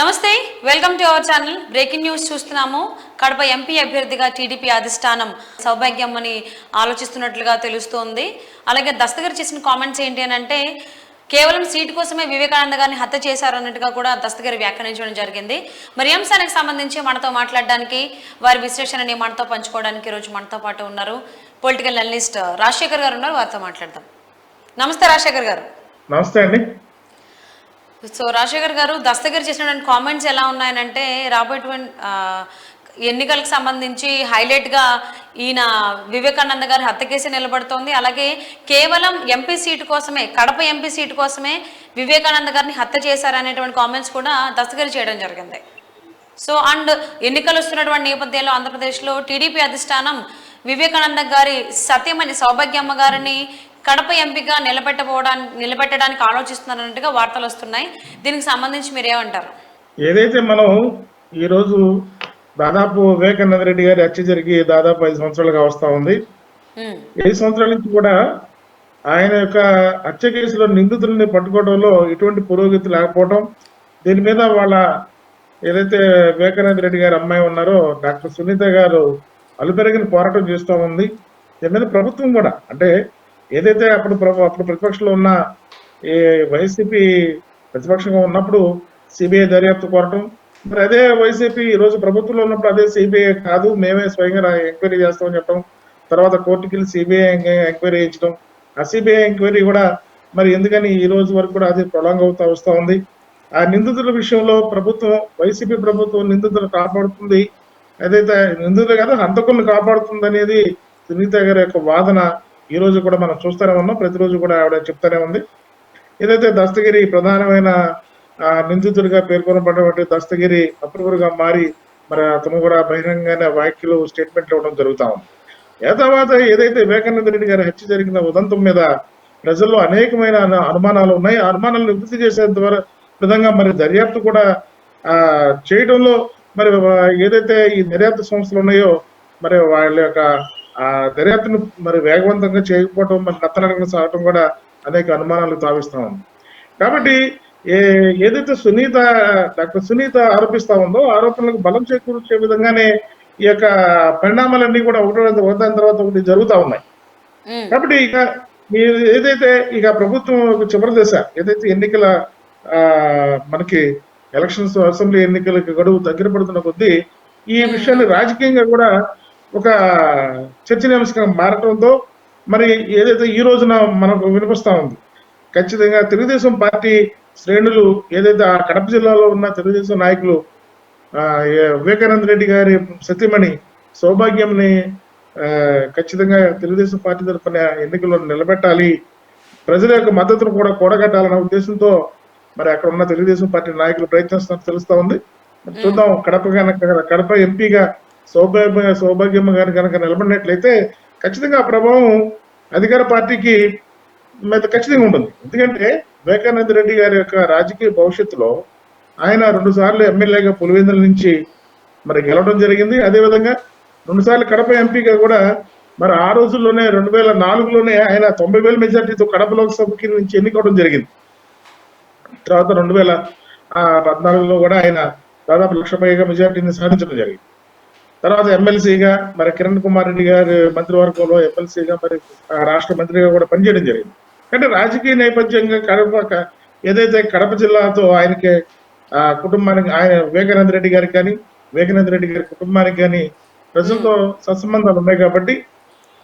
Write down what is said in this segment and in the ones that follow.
నమస్తే, welcome to our channel. Breaking news చూస్తున్నాము. Kadapa MP అభ్యర్థిగా టీడీపీ అధిష్టానం సౌభాగ్యం అని ఆలోచిస్తున్నట్లుగా తెలుస్తోంది. అలాగే దస్తగిరి చేసిన కామెంట్స్ ఏంటి అని అంటే కేవలం సీటు కోసమే వివేకానంద గారిని హత్య చేశారన్నట్టుగా కూడా దస్తగిరి వ్యాఖ్యానించడం జరిగింది. మరి అంశానికి సంబంధించి మనతో మాట్లాడడానికి, వారి విశ్లేషణని మనతో పంచుకోవడానికి ఈరోజు మనతో పాటు ఉన్నారు పొలిటికల్ అనలిస్ట్ రాజశేఖర్ గారు ఉన్నారు. వారితో మాట్లాడదాం. నమస్తే రాజశేఖర్ గారు. నమస్తే అండి. సో రాజశేఖర్ గారు, దస్తగిరి చేసినటువంటి కామెంట్స్ ఎలా ఉన్నాయనంటే రాబోయేటువంటి ఎన్నికలకు సంబంధించి హైలైట్గా ఈయన వివేకానంద గారి హత్య కేసు నిలబడుతోంది. అలాగే కేవలం ఎంపీ సీటు కోసమే, కడప ఎంపీ సీటు కోసమే వివేకానంద గారిని హత్య చేశారనేటువంటి కామెంట్స్ కూడా దస్తగిరి చేయడం జరిగింది. సో అండ్ ఎన్నికలు వస్తున్నటువంటి నేపథ్యంలో ఆంధ్రప్రదేశ్లో టీడీపీ అధిష్టానం వివేకానంద గారి సత్యమణి సౌభాగ్యమ్మ గారిని కడప ఎంపీగా నిలబెట్టడానికి ఆలోచిస్తున్నారన్నట్టుగా వార్తలు వస్తున్నాయి. దీనికి సంబంధించి మీరేమంటారు? ఏదైతే మనం ఈరోజు దాదాపు వివేకానంద రెడ్డి గారి హత్య జరిగి దాదాపు 5 సంవత్సరాలుగా వస్తా ఉంది. 5 సంవత్సరాల నుంచి కూడా ఆయన యొక్క హత్య కేసులో నిందితుల్ని పట్టుకోవడంలో ఎటువంటి పురోగతి లేకపోవడం, దీని మీద వాళ్ళ ఏదైతే వివేకానంద రెడ్డి గారి అమ్మాయి ఉన్నారో డాక్టర్ సునీత గారు అలుపెరగిన పోరాటం చేస్తూ ఉంది. దీని మీద ప్రభుత్వం కూడా అంటే ఏదైతే అప్పుడు ప్రతిపక్షంలో ఉన్న ఈ వైసీపీ ప్రతిపక్షంగా ఉన్నప్పుడు సిబిఐ దర్యాప్తు కోరటం, మరి అదే వైసీపీ ఈరోజు ప్రభుత్వంలో ఉన్నప్పుడు అదే సిబిఐ కాదు మేమే స్వయంగా ఎంక్వైరీ చేస్తామని చెప్పడం, తర్వాత కోర్టుకి వెళ్ళి సిబిఐ ఎంక్వైరీ చేయించడం, ఆ సిబిఐ ఎంక్వైరీ కూడా మరి ఎందుకని ఈ రోజు వరకు కూడా అది ప్రొలాంగ్ అవుతా వస్తూ ఉంది. ఆ నిందితుల విషయంలో ప్రభుత్వం, వైసీపీ ప్రభుత్వం నిందితులు కాపాడుతుంది, ఏదైతే నిందితులు కదా హంతకులను కాపాడుతుంది అనేది సునీత గారి యొక్క వాదన ఈ రోజు కూడా మనం చూస్తూనే ఉన్నాం. ప్రతిరోజు కూడా ఆవిడ చెప్తానే ఉంది. ఏదైతే దస్తగిరి ప్రధానమైన నిందితుడిగా పేర్కొనబడినటువంటి దస్తగిరి అప్రూవర్గా మారి మరి అతను కూడా బహిరంగంగానే వ్యాఖ్యలు స్టేట్మెంట్లు ఇవ్వడం జరుగుతా ఉంది. తర్వాత ఏదైతే వివేకానంద రెడ్డి గారి హత్య జరిగిన ఉదంతం మీద ప్రజల్లో అనేకమైన అనుమానాలు ఉన్నాయి. ఆ అనుమానాలను నివృత్తి చేసేంత విధంగా మరి దర్యాప్తు కూడా చేయడంలో మరి ఏదైతే ఈ దర్యాప్తు సంస్థలు ఉన్నాయో మరి వాళ్ళ యొక్క ఆ దర్యాప్తును మరి వేగవంతంగా చేయకపోవటం, మరి నత్తనడకన సాగటం కూడా అనేక అనుమానాలు తావిస్తా ఉంది. కాబట్టి ఏదైతే డాక్టర్ సునీత ఆరోపిస్తా ఉందో ఆరోపణలకు బలం చేకూర్చే విధంగానే ఈ యొక్క పరిణామాలన్నీ కూడా ఒకదాని తర్వాత ఒకటి జరుగుతూ ఉన్నాయి. కాబట్టి ఇక ఏదైతే ఇక ప్రభుత్వం చివరి దశ ఏదైతే ఎన్నికల మనకి ఎలక్షన్స్, అసెంబ్లీ ఎన్నికలకు గడువు దగ్గర పడుతున్న కొద్దీ ఈ విషయాన్ని రాజకీయంగా కూడా ఒక చర్చనీయాంశంగా మారటంతో మరి ఏదైతే ఈ రోజున మనకు వినిపిస్తా ఉంది, ఖచ్చితంగా తెలుగుదేశం పార్టీ శ్రేణులు ఏదైతే ఆ కడప జిల్లాలో ఉన్న తెలుగుదేశం నాయకులు వివేకానంద రెడ్డి గారి సతీమణి సౌభాగ్యంని ఖచ్చితంగా తెలుగుదేశం పార్టీ తరఫున ఎన్నికల్లో నిలబెట్టాలి, ప్రజల యొక్క మద్దతును కూడా కూడగట్టాలన్న ఉద్దేశంతో మరి అక్కడ ఉన్న తెలుగుదేశం పార్టీ నాయకులు ప్రయత్నిస్తున్నట్టు తెలుస్తా ఉంది. చూద్దాం, కడప ఎంపీగా సౌభాగ్యమ్మ గారు కనుక నిలబడినట్లయితే ఖచ్చితంగా ఆ ప్రభావం అధికార పార్టీకి మీద ఖచ్చితంగా ఉంటుంది. ఎందుకంటే వివేకానంద రెడ్డి గారి యొక్క రాజకీయ భవిష్యత్తులో ఆయన 2 సార్లు ఎమ్మెల్యేగా పులివెందుల నుంచి మరి గెలవడం జరిగింది. అదేవిధంగా 2 సార్లు కడప ఎంపీగా కూడా మరి ఆ రోజుల్లోనే 2004లోనే ఆయన 90,000 మెజార్టీతో కడప లోక్సభకి నుంచి ఎన్నికవడం జరిగింది. తర్వాత 2014లో కూడా ఆయన దాదాపు 1,00,000 పైగా మెజార్టీని సాధించడం జరిగింది. తర్వాత ఎమ్మెల్సీగా మరి కిరణ్ కుమార్ రెడ్డి గారి మంత్రివర్గంలో ఎమ్మెల్సీగా మరి రాష్ట్ర మంత్రిగా కూడా పనిచేయడం జరిగింది. అంటే రాజకీయ నేపథ్యంగా ఏదైతే కడప జిల్లాతో ఆయనకి కుటుంబానికి, ఆయన వివేకానంద రెడ్డి గారికి కానీ వివేకానంద రెడ్డి గారి కుటుంబానికి కానీ ప్రజలతో సత్సంబంధాలు ఉన్నాయి. కాబట్టి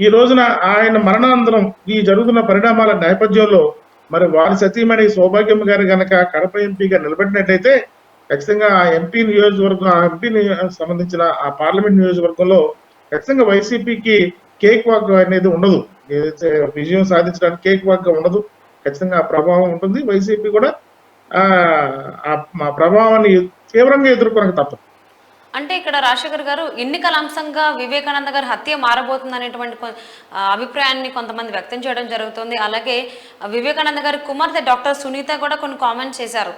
ఈ రోజున ఆయన మరణానంతరం ఈ జరుగుతున్న పరిణామాల నేపథ్యంలో మరి వారి సతీమణి సౌభాగ్యమ్మ గారు కనుక కడప ఎంపీగా నిలబెట్టినట్లయితే ఖచ్చితంగా ఆ ఎంపీ నియోజకవర్గం, ఆ ఎంపీని సంబంధించిన ఆ పార్లమెంట్ నియోజకవర్గంలో ఖచ్చితంగా వైసీపీకి కేక్ వాక్ అనేది ఉండదు. ఏదైతే విజయం సాధించడానికి కేక్ వాక్ ఉండదు, ఖచ్చితంగా ఆ ప్రభావం ఉంటుంది. వైసీపీ కూడా ఆ ప్రభావాన్ని తీవ్రంగా ఎదుర్కోవడానికి తప్పదు. అంటే ఇక్కడ రాజశేఖర్ గారు ఎన్నికల అంశంగా వివేకానంద గారి హత్య మారబోతుంది అనేటువంటి అభిప్రాయాన్ని కొంతమంది వ్యక్తం చేయడం జరుగుతుంది. అలాగే వివేకానంద గారి కుమార్తె డాక్టర్ సునీత కూడా కొన్ని కామెంట్స్ చేశారు.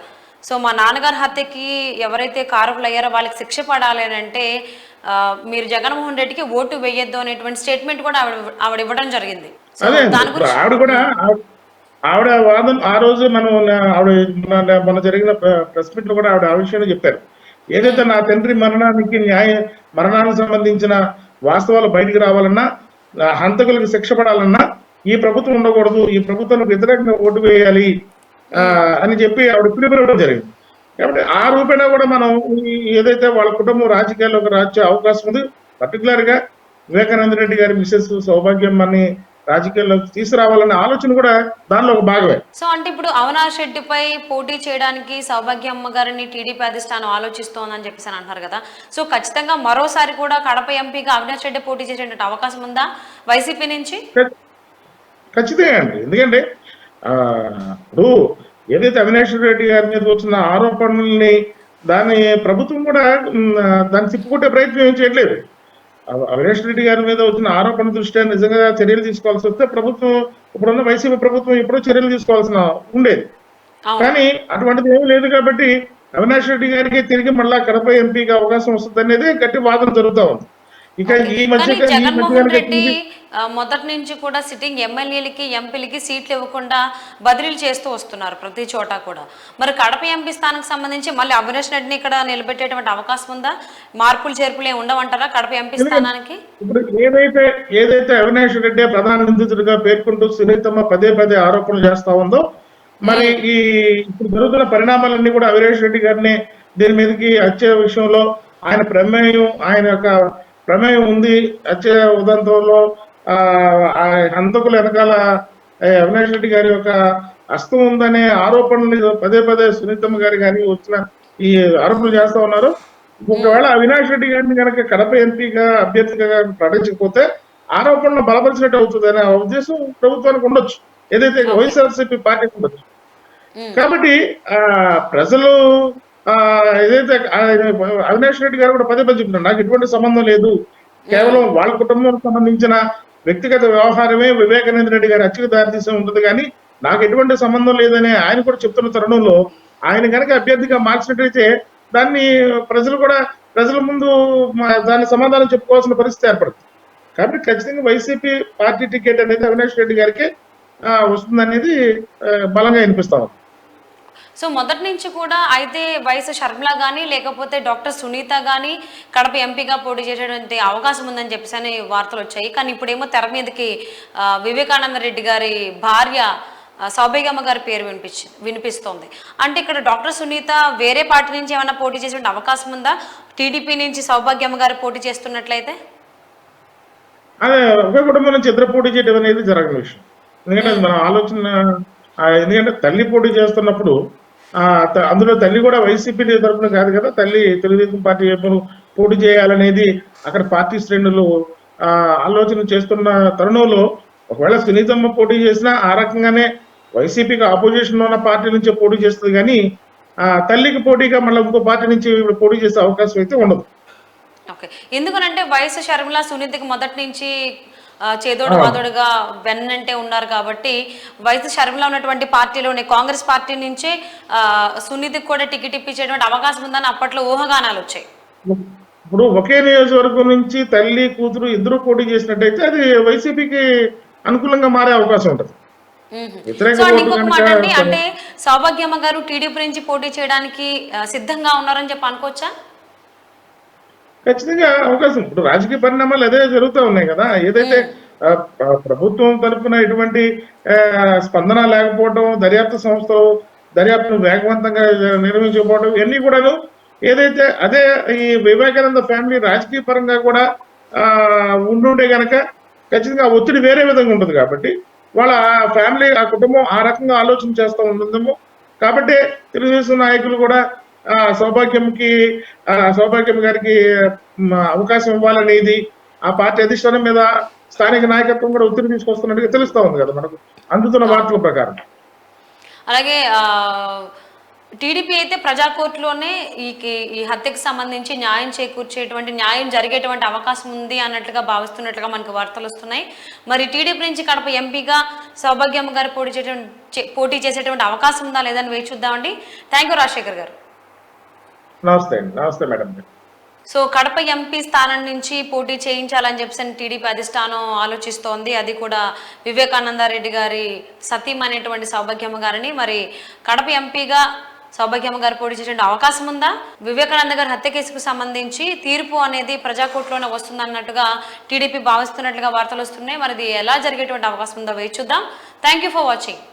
సో మా నాన్నగారి హత్యకి ఎవరైతే కారకులు అయ్యారో వాళ్ళకి శిక్ష పడాలి అని అంటే మీరు జగన్మోహన్ రెడ్డికి ఓటు వేయొద్దు అనేటువంటి స్టేట్మెంట్ కూడా ఆవిడ ఇవ్వడం జరిగింది. ఆవిడ కూడా ఆవిడ వాదన ఆ రోజు మనం ఆవిడ మన జరిగిన ప్రెస్ మీట్ లో కూడా ఆవిడ ఆ విషయాన్ని చెప్పారు. ఏదైతే నా తండ్రి మరణానికి సంబంధించిన వాస్తవాలు బయటికి రావాలన్నా, హంతకులకు శిక్ష పడాలన్నా ఈ ప్రభుత్వం ఉండకూడదు, ఈ ప్రభుత్వానికి వ్యతిరేకంగా ఓటు వేయాలి అని చెప్పి ఆవిడ పిలుపునివ్వడం జరిగింది. కాబట్టి ఆ రూపేణా కూడా మనం ఏదైతే వాళ్ళ కుటుంబం రాజకీయాల్లోకి రాచే అవకాశం ఉంది, పర్టికులర్ గా వివేకానంద రెడ్డి గారి మిసెస్ సౌభాగ్యమ్మని రాజకీయాల్లోకి తీసుకురావాలనే ఆలోచన కూడా దానిలో ఒక భాగమే. సో అంటే ఇప్పుడు అవినాష్ రెడ్డిపై పోటీ చేయడానికి సౌభాగ్యమ్మ గారిని టీడీపీ అధిష్టానం ఆలోచిస్తోందని చెప్పేసి అని అంటారు కదా. సో ఖచ్చితంగా మరోసారి కూడా కడప ఎంపీగా అవినాష్ రెడ్డి పోటీ చేసేటువంటి అవకాశం ఉందా వైసీపీ నుంచి? ఖచ్చితంగా అండి. ఎందుకంటే ఇప్పుడు ఏదైతే అవినాష్ రెడ్డి గారి మీద వచ్చిన ఆరోపణల్ని దాన్ని ప్రభుత్వం కూడా దాన్ని తిప్పుకుంటే ప్రయత్నం ఏం చేయట్లేదు. అవినాష్ రెడ్డి గారి మీద వచ్చిన ఆరోపణ దృష్ట్యా నిజంగా చర్యలు తీసుకోవాల్సి వస్తే ప్రభుత్వం, ఇప్పుడున్న వైసీపీ ప్రభుత్వం ఎప్పుడో చర్యలు తీసుకోవాల్సిన ఉండేది. కానీ అటువంటిది ఏమీ లేదు. కాబట్టి అవినాష్ రెడ్డి గారికి తిరిగి మళ్ళా కడప ఎంపీకి అవకాశం వస్తుంది అనేది గట్టి వాదన జరుగుతూ ఉంది. ఇక ఈ మధ్య జగన్మోహన్ రెడ్డి మొదటి నుంచి కూడా సిట్టింగ్ ఎమ్మెల్యేలకి ఎంపీలకి సీట్లు ఇవ్వకుండా బదిలీలు చేస్తూ వస్తున్నారు ప్రతి చోట కూడా. మరి కడప ఎంపీ స్థానానికి సంబంధించి మళ్ళీ అవినాష్ రెడ్డిని ఇక్కడ నిలబెట్టేటువంటి అవకాశం ఉందా? మార్పులు చేర్పులు ఏమి ఉండవంటారా కడప ఎంపీ స్థానానికి? ఇప్పుడు ఏదైతే అవినాష్ రెడ్డి ప్రధాన నిందితుడిగా పేర్కొంటూ సునీతమ్మ పదే పదే ఆరోపణలు చేస్తా ఉందో, మరి ఈ ఇప్పుడు జరుగుతున్న పరిణామాలన్నీ కూడా అవినాష్ రెడ్డి గారిని దీని మీదకి వచ్చే విషయంలో ఆయన యొక్క ప్రమేయం ఉంది, వచ్చే ఉదంతంలో హంతకుల వెనకాల అవినాష్ రెడ్డి గారి యొక్క హస్తం ఉందనే ఆరోపణలు పదే పదే సునీతమ్మ గారు కానీ వచ్చిన ఈ ఆరోపణలు చేస్తా ఉన్నారు. ఒకవేళ అవినాష్ రెడ్డి గారిని కనుక కడప ఎంపీగా అభ్యర్థిగా ప్రకటించకపోతే ఆరోపణలు బలపరిచినట్టు అవుతుంది అనే ఉద్దేశం ప్రభుత్వానికి ఉండొచ్చు, ఏదైతే వైఎస్ఆర్సీపీ పార్టీకి ఉండొచ్చు. కాబట్టి ప్రజలు ఏదైతే అవినాష్ రెడ్డి గారు కూడా పదే పదే చెప్తున్నారు, నాకు ఎటువంటి సంబంధం లేదు, కేవలం వాళ్ళ కుటుంబానికి సంబంధించిన వ్యక్తిగత వ్యవహారమే వివేకానంద రెడ్డి గారి హత్యకు దారితీసే ఉంటుంది, కానీ నాకు ఎటువంటి సంబంధం లేదని ఆయన కూడా చెప్తున్న తరుణంలో ఆయన కనుక అభ్యర్థిగా మార్చినట్టయితే దాన్ని ప్రజల ముందు దాని సమాధానం చెప్పుకోవాల్సిన పరిస్థితి ఏర్పడుతుంది. కాబట్టి ఖచ్చితంగా వైసీపీ పార్టీ టికెట్ అనేది అవినాష్ రెడ్డి గారికి వస్తుందనేది బలంగా వినిపిస్తా ఉంది. సో మొదటి నుంచి కూడా అయితే వైఎస్ షర్మిల కానీ లేకపోతే డాక్టర్ సునీత కానీ కడప ఎంపీగా పోటీ చేసేటువంటి అవకాశం ఉందని చెప్పేసి అని వార్తలు వచ్చాయి. కానీ ఇప్పుడేమో తెర మీదకి వివేకానంద రెడ్డి గారి భార్య సౌభాగ్యమ్మ గారి పేరు వినిపిస్తోంది. అంటే ఇక్కడ డాక్టర్ సునీత వేరే పార్టీ నుంచి ఏమైనా పోటీ చేసే అవకాశం ఉందా? టీడీపీ నుంచి సౌభాగ్యమ్మ గారు పోటీ చేస్తున్నట్లయితే అదే ఒకే కుటుంబం నుంచి ఇద్దరు పోటీ చేయడం అనేది జరగని విషయం. ఎందుకంటే మన ఆలోచన, ఎందుకంటే తల్లి పోటీ చేస్తున్నప్పుడు అందులో తల్లి కూడా వైసీపీ తరఫున కాదు కదా, తల్లి తెలుగుదేశం పార్టీ వైపు పోటీ చేయాలనేది అక్కడ పార్టీ శ్రేణులు ఆలోచన చేస్తున్న తరుణంలో ఒకవేళ సునీతమ్మ పోటీ చేసినా ఆ రకంగానే వైసీపీకి ఆపోజిషన్ ఉన్న పార్టీ నుంచే పోటీ చేస్తుంది, కానీ తల్లికి పోటీగా మళ్ళీ ఇంకో పార్టీ నుంచి పోటీ చేసే అవకాశం అయితే ఉండదు. ఓకే, ఎందుకనంటే వైఎస్ షర్మిల సునీతకి మొదటి నుంచి చేదోడు వాదోడుగా వెన్నంటే ఉన్నారు కాబట్టి వైఎస్ షర్మిల ఉన్నటువంటి పార్టీలోనే కాంగ్రెస్ పార్టీ నుంచే సునీతకి కూడా టికెట్ ఇప్పించేటువంటి అవకాశం ఉందని అప్పట్లో ఊహాగానాలు వచ్చాయి. ఇప్పుడు ఒకే నియోజకవర్గం నుంచి తల్లి కూతురు ఇద్దరు పోటీ చేసినట్టయితే అది వైసీపీకి అనుకూలంగా మారే అవకాశం ఉంటుంది. ఇంకొక మాట అండి, అంటే సౌభాగ్యమ్మ గారు టీడీపీ నుంచి పోటీ చేయడానికి సిద్ధంగా ఉన్నారని చెప్పి అనుకోవచ్చా? ఖచ్చితంగా అవకాశం. ఇప్పుడు రాజకీయ పరిణామాలు అదే జరుగుతూ ఉన్నాయి కదా. ఏదైతే ప్రభుత్వం తరఫున ఎటువంటి స్పందన లేకపోవడం, దర్యాప్తు సంస్థలు దర్యాప్తును వేగవంతంగా నిర్వహించకపోవడం, ఇవన్నీ కూడాను ఏదైతే అదే ఈ వివేకానంద ఫ్యామిలీ రాజకీయ పరంగా కూడా ఉండుంటే కనుక ఖచ్చితంగా ఒత్తిడి వేరే విధంగా ఉంటుంది. కాబట్టి వాళ్ళ ఫ్యామిలీ, ఆ కుటుంబం ఆ రకంగా ఆలోచన చేస్తూ ఉంటుందేమో. కాబట్టి తెలుగుదేశం నాయకులు కూడా సౌభాగ్యం గారికి అవకాశం ఇవ్వాలనేది ఆ పార్టీ అధిష్టానం మీద స్థానిక నాయకత్వం కూడా ఒత్తిడి తీసుకొస్తున్నట్టుగా తెలుస్తా ఉంది కదా మనకు అందుతున్న వార్తల ప్రకారం. అలాగే టీడీపీ అయితే ప్రజా కోర్టులోనే ఈ హత్యకు సంబంధించి న్యాయం జరిగేటువంటి అవకాశం ఉంది అన్నట్లుగా భావిస్తున్నట్లుగా మనకు వార్తలు వస్తున్నాయి. మరి టీడీపీ నుంచి కడప ఎంపీగా సౌభాగ్యమ్మ గారు పోటీ చేసేటువంటి అవకాశం ఉందా లేదని వేచి చూద్దామండి. థ్యాంక్ యూ రాజశేఖర్ గారు. నమస్తే మేడం. సో కడప ఎంపీ స్థానం నుంచి పోటీ చేయించాలని చెప్పి టీడీపీ అధిష్టానం ఆలోచిస్తోంది. అది కూడా వివేకానందరెడ్డి గారి సతీం అనేటువంటి సౌభాగ్యమ్మ గారిని. మరి కడప ఎంపీగా సౌభాగ్యమ్మ గారు పోటీ చేసే అవకాశం ఉందా? వివేకానంద గారి హత్య కేసుకు సంబంధించి తీర్పు అనేది ప్రజాకోర్టులోనే వస్తుందన్నట్టుగా టీడీపీ భావిస్తున్నట్లుగా వార్తలు వస్తున్నాయి. మరి ఇది ఎలా జరిగేటువంటి అవకాశం ఉందో వేచి చూద్దాం. Thank you for watching.